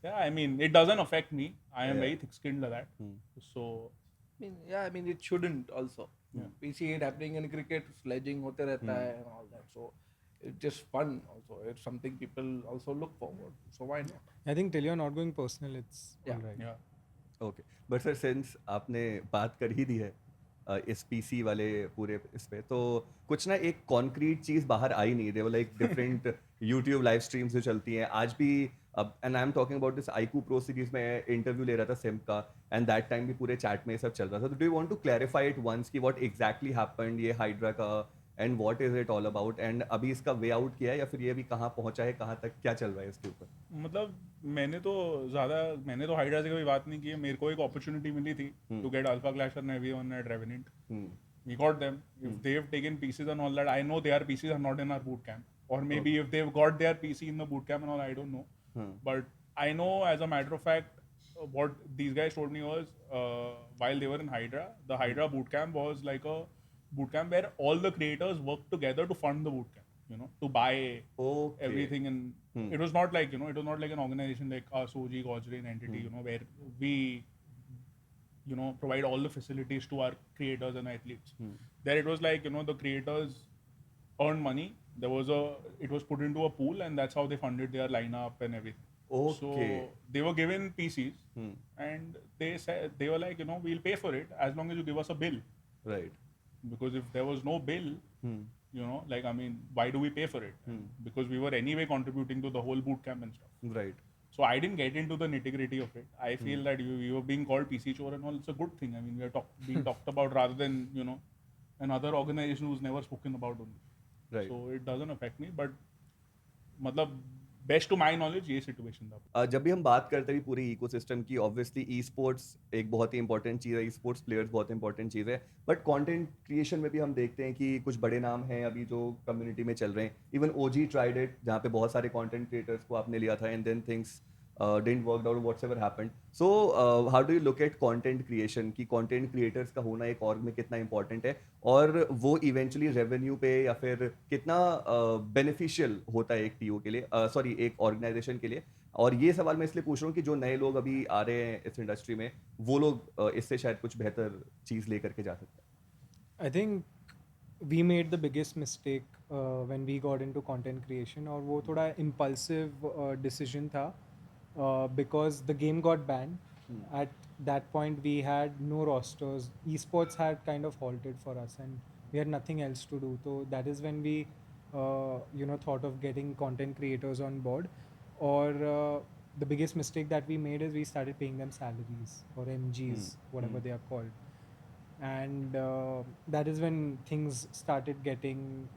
yeah, I mean, it doesn't affect me. I am very thick-skinned like that. So I mean, it shouldn't also. We see it happening in cricket, sledging hote rehta hai and all that. So it's just fun also. It's something people also look forward. So why not? I think till you're not going personal, it's all right. yeah. Okay but sir since आपने बात कर ही दी है इस PC वाले पूरे इस पे तो कुछ ना एक कॉन्क्रीट चीज बाहर आई नहीं there were like different YouTube live streams जो चलती हैं आज भी अब and I am talking about this iQOO pro series में इंटरव्यू ले रहा था सिम का एंड दैट टाइम भी पूरे चैट में ये सब चल रहा था तो do you want to clarify it once कि व्हाट एग्जैक्टली हैपेंड ये हाइड्रा का and what is it all about and अभी इसका वे आउट किया है या फिर ये अभी कहाँ पहुंचा है कहाँ तक क्या चल रहा है इसके ऊपर मतलब मैंने तो हाइड्रा से कभी बात नहीं की है मेरे को एक अपॉर्चुनिटी मिली थी to get Alpha Clash and everyone at Revenant we got them if they've taken pieces and all that I know their pieces are not in our boot camp or maybe if they've got their PC in the boot camp and all I don't know but I know as a matter of fact what these guys told me was while they were in Hydra the Hydra boot camp was like a boot camp where all the creators worked together to fund the boot camp to buy everything and it was not like it was not like an organization like Soji Gojrain entity where we provide all the facilities to our creators and athletes. There it was like, the creators earned money. It was put into a pool and that's how they funded their lineup and everything. Okay. So they were given PCs and they said, they were like, we'll pay for it as long as you give us a bill. Right. Because if there was no bill, why do we pay for it? Because we were anyway contributing to the whole boot camp and stuff. Right. So I didn't get into the nitty-gritty of it. I feel that we were being called PC chore and all. It's a good thing. I mean, we are being talked about rather than, another organization who's never spoken about only. Right. So it doesn't affect me. But, best to my knowledge, ये situation था. जब भी हम बात करते हैं पूरे ecosystem की ऑब्वियसली ई स्पोर्ट्स एक बहुत ही इंपॉर्टेंट चीज़ है ई स्पोर्ट्स प्लेयर्स बहुत इंपॉर्टेंट चीज़ है बट कंटेंट क्रिएशन में भी हम देखते हैं कि कुछ बड़े नाम हैं अभी जो कम्युनिटी में चल रहे हैं इवन ओजी ट्राइड इट जहाँ पे बहुत सारे कंटेंट क्रिएटर्स को आपने लिया था and then things didn't work out whatsoever happened so how do you look at content creation कि content creators का होना एक org में कितना important है और वो eventually revenue पे या फिर कितना beneficial होता है एक TO के लिए sorry एक organization के लिए और ये सवाल मैं इसलिए पूछ रहा हूँ कि जो नए लोग अभी आ रहे हैं इस इंडस्ट्री में वो लोग इससे शायद कुछ बेहतर चीज़ लेकर के जा सकते हैं I think we made the biggest mistake when we got into content creation और वो थोड़ा impulsive decision था because the game got banned. At that point, we had no rosters. Esports had kind of halted for us, and we had nothing else to do. So that is when we, thought of getting content creators on board. Or the biggest mistake that we made is we started paying them salaries or MGs, whatever they are called. and that is when things started getting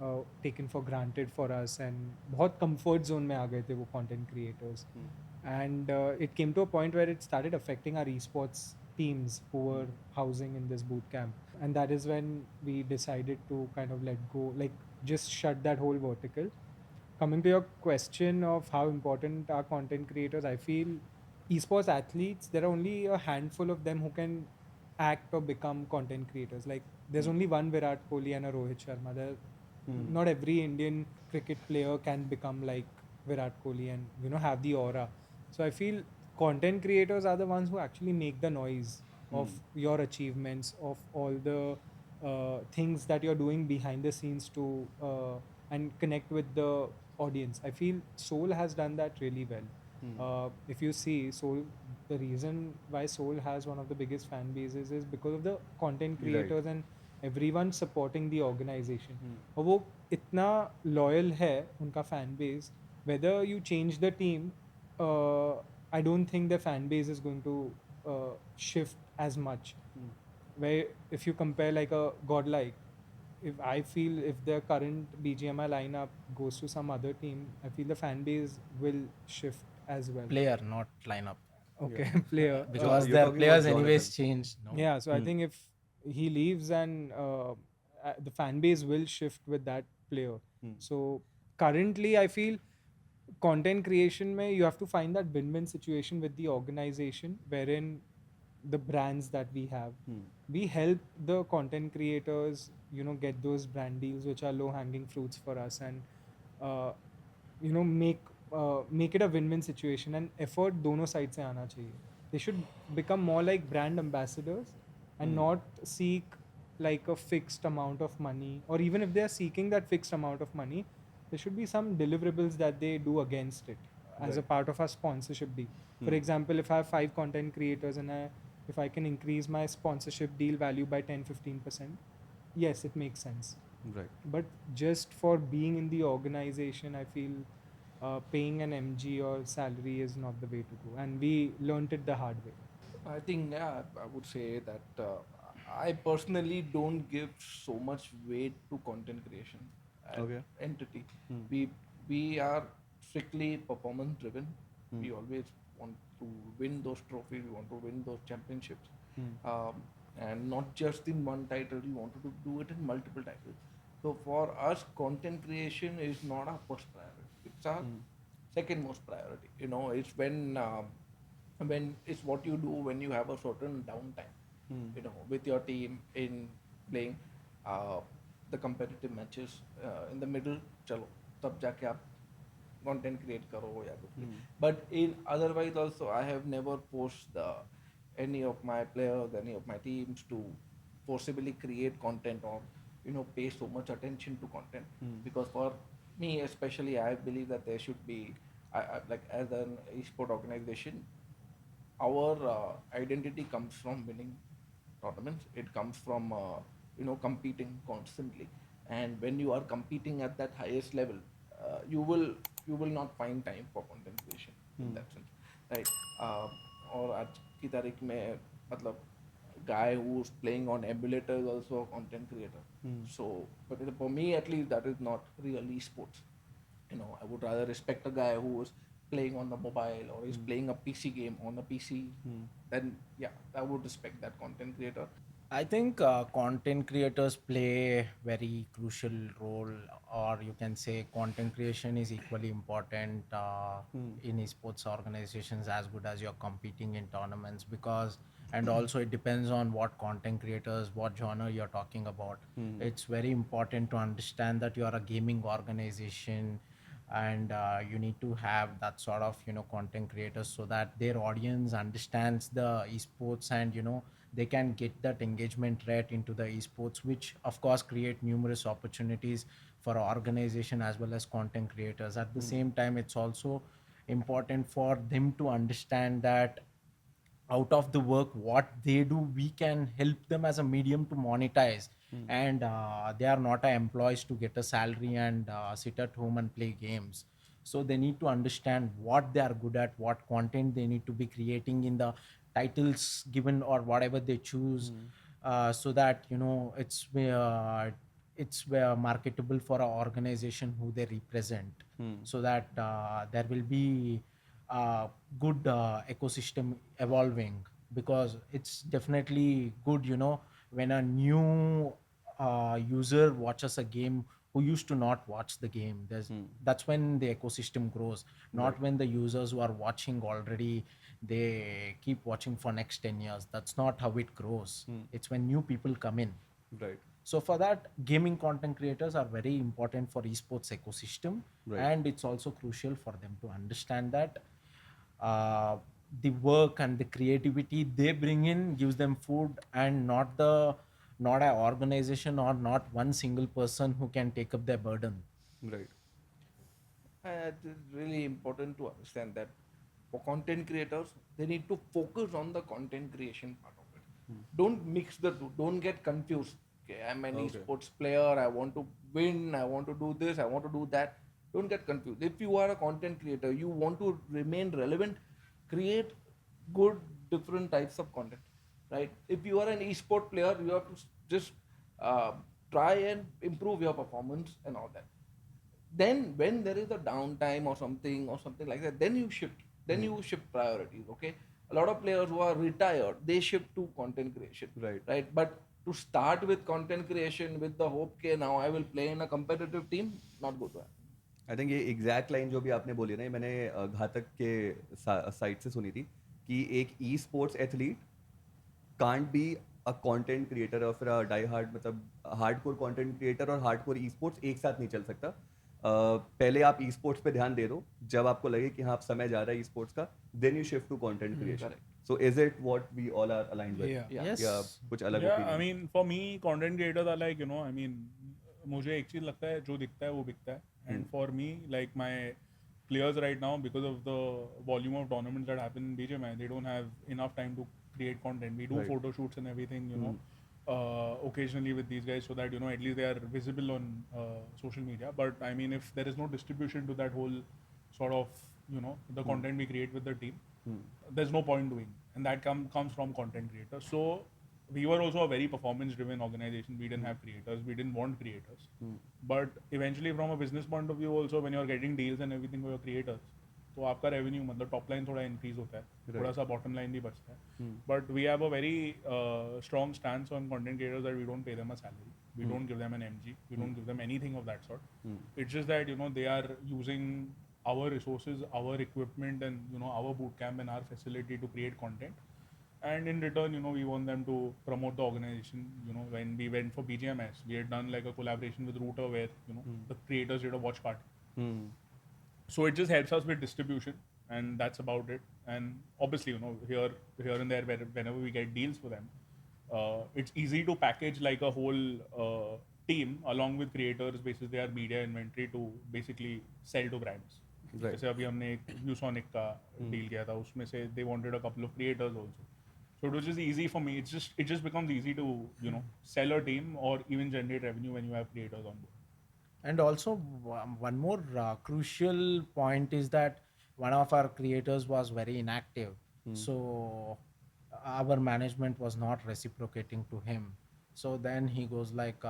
taken for granted for us, and बहुत comfort zone में आ गए थे वो content creators. And it came to a point where it started affecting our esports teams who were housing in this boot camp, and that is when we decided to kind of let go, like just shut that whole vertical. Coming to your question of how important are content creators, I feel esports athletes, there are only a handful of them who can act or become content creators. Like there's only one Virat Kohli and a Rohit Sharma. Not every Indian cricket player can become like Virat Kohli and have the aura. So I feel content creators are the ones who actually make the noise of your achievements, of all the things that you're doing behind the scenes to and connect with the audience. I feel Soul has done that really well. If you see Soul, the reason why Soul has one of the biggest fan bases is because of the content creators and everyone supporting the organization. और वो इतना loyal है उनका fan base, whether you change the team, I don't think the fan base is going to shift as much. Where if you compare like a Godlike, if I feel if the current BGMI lineup goes to some other team, I feel the fan base will shift as well. Player, not lineup. Okay, player. Because you're their talking players about anyways Jonathan. changed. No? Yeah, so I think if he leaves and the fan base will shift with that player. So currently, I feel content creation mein you have to find that win-win situation with the organization, wherein the brands that we have, we help the content creators, get those brand deals which are low-hanging fruits for us, and uh, make it a win-win situation, and effort दोनों side से आना चाहिए. They should become more like brand ambassadors and not seek like a fixed amount of money, or even if they are seeking that fixed amount of money, there should be some deliverables that they do against it as a part of our sponsorship deal. For example, if I have 5 content creators and if I can increase my sponsorship deal value by 10-15%, yes, it makes sense. Right. But just for being in the organization, I feel paying an MG or salary is not the way to go, and we learnt it the hard way. I think, yeah, I would say that I personally don't give so much weight to content creation as Okay. entity. We are strictly performance driven. We always want to win those trophies. We want to win those championships, and not just in one title. We want to do it in multiple titles. So for us, content creation is not our first priority. It's our second most priority. It's when it's what you do when you have a certain downtime, with your team in playing the competitive matches in the middle. चलो तब जाके आप content create करो या कुछ. But in otherwise also, I have never forced any of my players, any of my teams to forcibly create content or pay so much attention to content, because for me especially, I believe that there should be, like as an esport organization, our identity comes from winning tournaments. It comes from competing constantly, and when you are competing at that highest level, you will not find time for content creation in that sense, right? और आज की तारीख में मतलब guy who's playing on emulator is also a content creator. So, but for me at least, that is not real esports. I would rather respect a guy who is playing on the mobile or is playing a PC game on a PC. Then yeah, I would respect that content creator. I think content creators play a very crucial role, or you can say content creation is equally important in esports organizations as good as you're competing in tournaments, because and also it depends on what content creators, what genre you're talking about. It's very important to understand that you are a gaming organization, and you need to have that sort of content creators so that their audience understands the esports, and they can get that engagement rate into the esports, which of course create numerous opportunities for organization as well as content creators. At the same time, it's also important for them to understand that out of the work what they do, we can help them as a medium to monetize, and they are not employees to get a salary and sit at home and play games. So they need to understand what they are good at, what content they need to be creating in the titles given or whatever they choose. so that it's marketable for an organization who they represent, so that there will be a good ecosystem evolving, because it's definitely good, when a new user watches a game who used to not watch the game. That's when the ecosystem grows, not when the users who are watching already, they keep watching for next 10 years. That's not how it grows. It's when new people come in. Right. So for that, gaming content creators are very important for esports ecosystem. Right. And it's also crucial for them to understand that the work and the creativity they bring in gives them food, and not an organization or not one single person who can take up their burden. Right. It is really important to understand that for content creators, they need to focus on the content creation part of it. Don't mix the two. Don't get confused. Okay, I'm an esports player. I want to win. I want to do this. I want to do that. Don't get confused. If you are a content creator, you want to remain relevant, create good different types of content, right? If you are an esport player, you have to just uh, try and improve your performance and all that. Then when there is a downtime or something like that, then you shift priorities. Okay, a lot of players who are retired, they shift to content creation, right? But to start with content creation with the hope के now I will play in a competitive team, not good to happen. I think ये exact line जो भी आपने बोली ना, ये मैंने घातक के साइट से सुनी थी कि एक e sports athlete can't be a content creator और फिर डाई हार्ड, मतलब हार्डकोर कंटेंट क्रिएटर और हार्डकोर ई स्पोर्ट्स एक साथ नहीं चल सकता. पहले आप ई स्पोर्ट्स पे ध्यान दे दो, जब आपको लगे कि हाँ अब समय जा रहा है ई स्पोर्ट्स का, then you shift to content creation. So is it what we all are aligned with? Yes. या कुछ अलग Yeah, I opinion? mean, for me, content creators are like, I mean, मुझे एक चीज लगता है, जो दिखता है वो बिकता है. And for me, like my players right now, because of the volume of tournaments that happen in BGMI, they don't have enough time to create content. We do photo shoots and everything, occasionally with these guys, so that at least they are visible on social media. But I mean, if there is no distribution to that whole sort of the content we create with the team, there's no point doing, and that comes from content creators. So we were also a very performance driven organization. We didn't have creators, we didn't want creators. But eventually from a business point of view also, when you're getting deals and everything for your creators, तो आपका revenue, मतलब top line थोड़ा increase होता है, थोड़ा सा bottom line भी बचता है. But we have a very strong stance on content creators that we don't pay them a salary, we don't give them an MG, we don't give them anything of that sort. It's just that they are using our resources, our equipment, and our boot camp and our facility to create content. And in return, we want them to promote the organization. When we went for BGMS, we had done like a collaboration with Router where, the creators did a watch party. So it just helps us with distribution, and that's about it. And obviously, here and there, whenever we get deals for them, it's easy to package like a whole team along with creators basis their media inventory to basically sell to brands. जैसे अभी हमने एक ViewSonic का deal किया था, उसमें से they wanted a couple of creators also. So it was just easy for me. It just becomes easy to sell a team or even generate revenue when you have creators on board. And also, one more crucial point is that one of our creators was very inactive. So our management was not reciprocating to him. So then he goes like,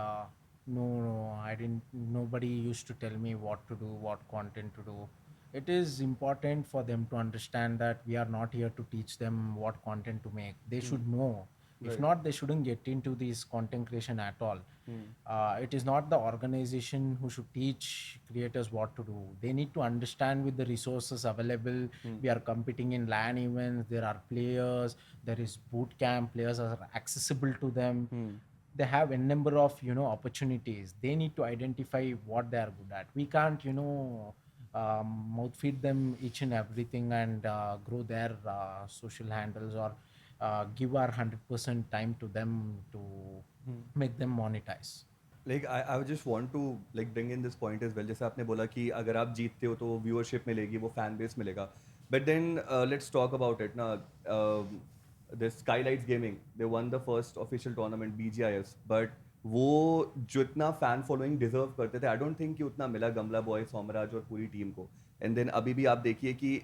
no, I didn't. Nobody used to tell me what to do, what content to do. It is important for them to understand that we are not here to teach them what content to make. They should know. If not, they shouldn't get into this content creation at all. It is not the organization who should teach creators what to do. They need to understand with the resources available. We are competing in LAN events. There are players. There is boot camp. Players are accessible to them. They have a number of opportunities. They need to identify what they are good at. We can't mouth feed them each and everything and grow their social handles or give our 100% time to them to make them monetize. Like I would just want to like bring in this point as well. जैसे आपने बोला कि अगर आप जीतते हो तो viewership मिलेगी, वो fan base मिलेगा. But then let's talk about it ना. The Skylights Gaming, they won the first official tournament BGIS, but वो जो इतना फैन फॉलोइंग डिजर्व करते थे, आई डोंट थिंक कि उतना मिला गमला बॉय, सोमराज और पूरी टीम को. एंड देन अभी भी आप देखिए कि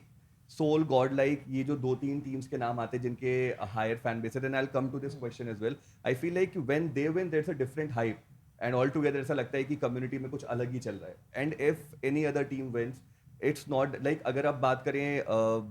सोल गॉड लाइक ये जो 2-3 टीम्स के नाम आते हैं जिनके हायर फैन बेस है, then I will come to this question as well. I feel like when they win there is a different hype and all together ऐसा लगता है कि कम्युनिटी में कुछ अलग ही चल रहा है. And if any other team wins, it's not like, अगर आप बात करें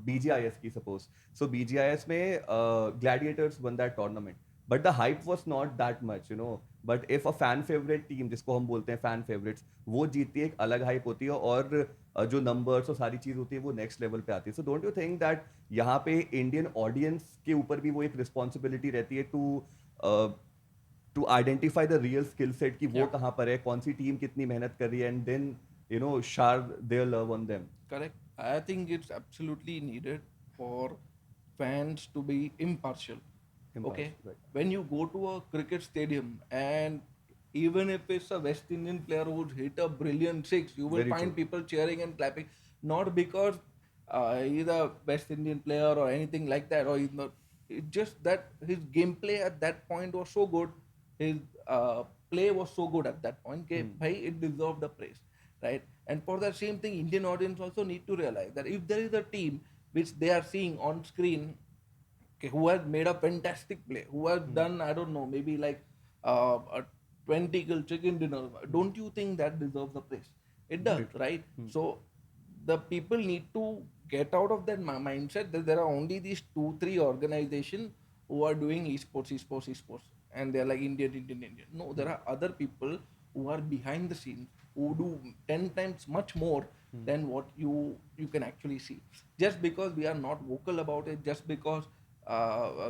BGIS की सपोज, सो BGIS में Gladiators won that tournament, but the hype was not that much, you know. But if a fan favourite team, जिसको हम बोलते हैं फैन फेवरेट्स, वो जीतती है, एक अलग हाइप होती है, और जो नंबर्स और सारी चीज होती है वो नेक्स्ट लेवल पे आती है. So don't you think that यहाँ पे इंडियन ऑडियंस के ऊपर भी वो एक रिस्पॉन्सिबिलिटी रहती है to identify the real skill set कि वो कहाँ पर है, कौन सी टीम कितनी मेहनत कर रही है, एंड देन शार their love on them. Correct. I think it's absolutely needed for fans to be impartial. Okay. Right. When you go to a cricket stadium and even if it's a West Indian player who's hit a brilliant six, you will Very find true. people cheering and clapping, not because he's a West Indian player or anything like that, or he's not. It's just that his gameplay at that point was so good, his play was so good at that point. Okay, bhai, it deserved the praise, right? And for that same thing, Indian audience also need to realize that if there is a team which they are seeing on screen, okay, who has made a fantastic play, who has done, I don't know, maybe like a 20 kill chicken dinner, don't you think that deserves the praise? It does, right? So the people need to get out of that mindset that there are only these 2-3 organizations who are doing esports, and they're like Indian. No, there are other people who are behind the scenes who do 10 times much more than what you can actually see. Just because we are not vocal about it, just because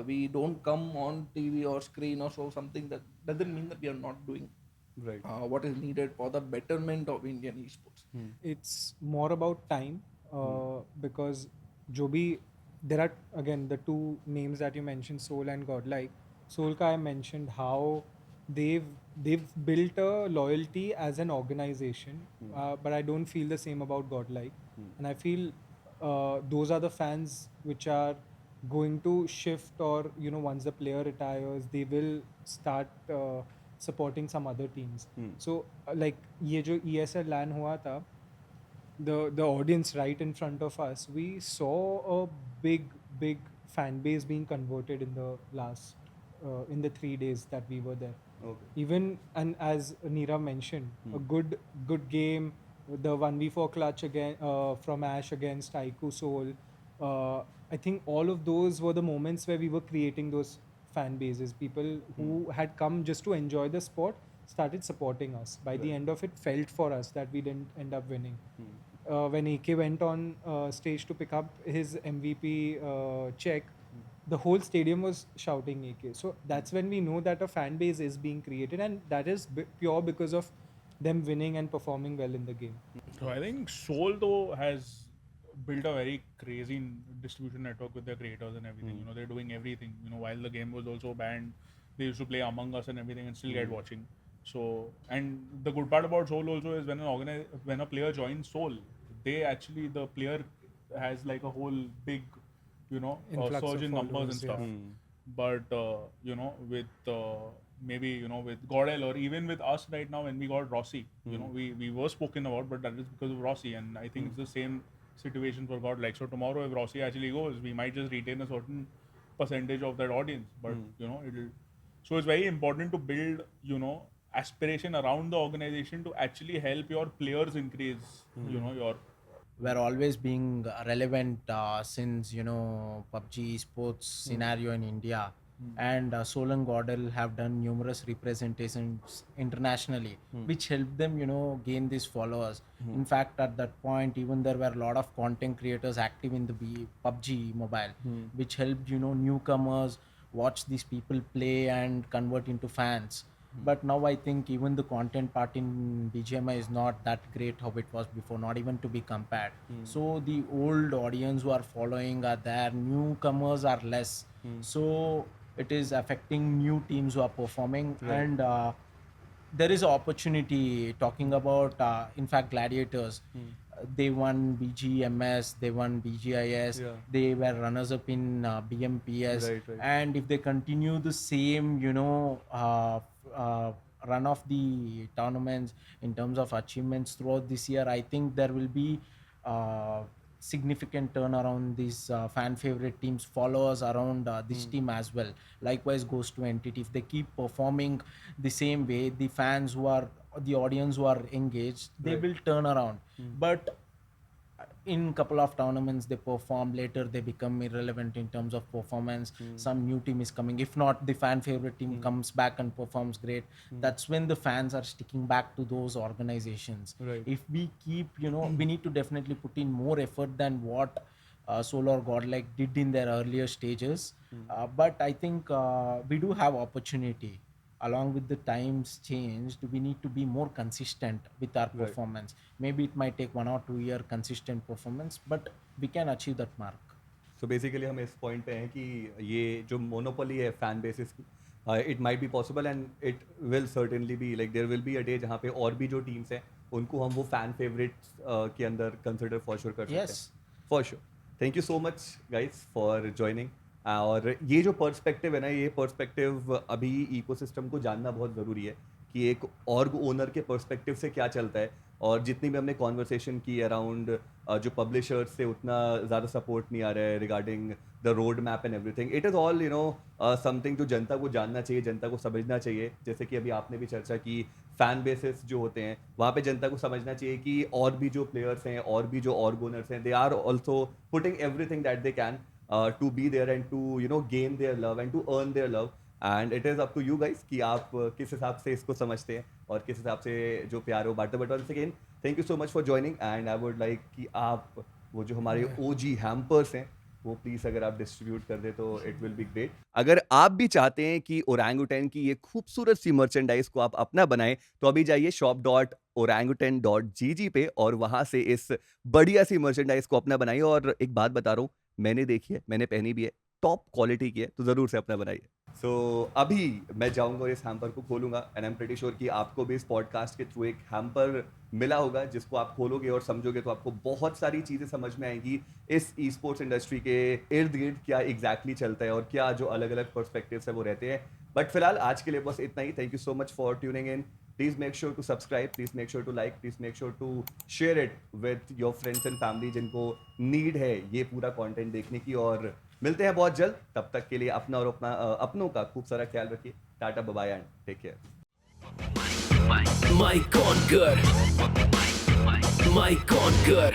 we don't come on TV or screen or so something, that doesn't mean that we are not doing Right. what is needed for the betterment of Indian esports. It's more about time because जो भी there are again the two names that you mentioned, Soul and Godlike. Soul ka I mentioned how they've built a loyalty as an organization, but I don't feel the same about Godlike, and I feel those are the fans which are going to shift, or once the player retires they will start supporting some other teams. So like ये जो ESL LAN हुआ था, the audience right in front of us, we saw a big fan base being converted in the last in the 3 days that we were there. Okay. Even, and as Neerav mentioned, a good game, the 1v4 clutch again from Ash against Aiku Soul. I think all of those were the moments where we were creating those fan bases. People who had come just to enjoy the sport started supporting us. By the end of it, felt for us that we didn't end up winning. When AK went on stage to pick up his MVP check, the whole stadium was shouting AK. So that's when we know that a fan base is being created, and that is pure because of them winning and performing well in the game. So I think Soul though has built a very crazy distribution network with their creators and everything. You know, they're doing everything. You know, while the game was also banned, they used to play Among Us and everything and still get watching. So, and the good part about Soul also is when a player joins Soul, the player has like a whole big, Influx surge of in numbers and followers, stuff. yeah. But with maybe with Gordel or even with us right now when we got Rossi, we were spoken about, but that is because of Rossi, and I think it's the same situation for God. Like, so tomorrow if Rossi actually goes, we might just retain a certain percentage of that audience, but it'll. So it's very important to build aspiration around the organization to actually help your players increase your. We're always being relevant since PUBG esports scenario in India, and Sol and Gordel have done numerous representations internationally, which helped them gain these followers. In fact, at that point, even there were a lot of content creators active in the PUBG mobile, which helped newcomers watch these people play and convert into fans. But now I think even the content part in BGMI is not that great how it was before, not even to be compared. So the old audience who are following are there, newcomers are less. So it is affecting new teams who are performing, and there is an opportunity talking about in fact gladiators. They won BGMS, they won BGIS, Yeah. they were runners up in BMPS, Right. and if they continue the same run of the tournaments in terms of achievements throughout this year, I think there will be significant turnaround. These fan favorite teams follow us around this team as well. Likewise goes to entity. If they keep performing the same way, the fans who are the audience who are engaged, they will turn around. But in couple of tournaments they perform, later they become irrelevant in terms of performance. Some new team is coming, if not the fan favorite team comes back and performs great, that's when the fans are sticking back to those organizations. Right. If we keep, we need to definitely put in more effort than what Solar Godlike did in their earlier stages. But I think we do have opportunity. Along with the times changed, we need to be more consistent with our performance. Maybe it might take 1 or 2 year consistent performance, but we can achieve that mark. So basically हम इस point पे हैं कि ये जो monopoly है fan basis की, it might be possible and it will certainly be like there will be a day जहाँ पे और भी जो टीम्स हैं उनको हम वो फैन फेवरेट्स के अंदर कंसिडर फॉर श्योर कर सकते हैं. Yes. For sure. Thank you so much guys for joining. और ये जो पर्सपेक्टिव है ना, ये पर्सपेक्टिव अभी इकोसिस्टम को जानना बहुत ज़रूरी है कि एक ऑर्ग ओनर के पर्सपेक्टिव से क्या चलता है. और जितनी भी हमने कॉन्वर्सेशन की अराउंड जो पब्लिशर्स से उतना ज़्यादा सपोर्ट नहीं आ रहा है regarding the road map and everything, it is all something जो जनता को जानना चाहिए, जनता को समझना चाहिए. जैसे कि अभी आपने भी चर्चा की, फैन बेसिस जो होते हैं वहाँ पे जनता को समझना चाहिए कि और भी जो प्लेयर्स हैं और भी जो ऑर्ग ओनर्स हैं, they are also putting everything that they can to be there and to gain their love and to earn their love, and it is up to you guys कि आप किस हिसाब से इसको समझते हैं और किस हिसाब से जो प्यार हो बांटते. But once again thank you so much for joining and I would like कि आप वो जो हमारे OG हैम्पर्स हैं वो प्लीज अगर आप डिस्ट्रीब्यूट कर दे तो इट विल बी ग्रेट. अगर आप भी चाहते हैं कि ओरंगुटन की ये खूबसूरत सी मर्चेंडाइज को आप अपना बनाएं तो अभी जाइए shop.orangutan.gg पे और वहां से इस बढ़िया सी मर्चेंडाइज को अपना बनाइए. और एक बात बता रहा हूँ, मैंने देखी है, मैंने पहनी भी है, टॉप क्वालिटी की है, तो जरूर से अपना बनाइए. सो अभी मैं जाऊंगा और इस हैम्पर को खोलूंगा and I am pretty sure कि आपको भी इस पॉडकास्ट के थ्रू एक हैम्पर मिला होगा जिसको आप खोलोगे और समझोगे तो आपको बहुत सारी चीज़ें समझ में आएंगी इस ई स्पोर्ट्स इंडस्ट्री के इर्द गिर्द क्या एग्जैक्टली चलता है और क्या जो अलग अलग पर्सपेक्टिव्स है वो रहते हैं. बट फिलहाल आज के लिए बस इतना ही. Thank you so much for tuning in. Please make sure to subscribe, please make sure to like, please make sure to share it with your friends and family जिनको नीड है ये पूरा कंटेंट देखने की. और मिलते हैं बहुत जल्द. तब तक के लिए अपना और अपनों का खूब सारा ख्याल रखिए. Tata bye and take care. My conquer.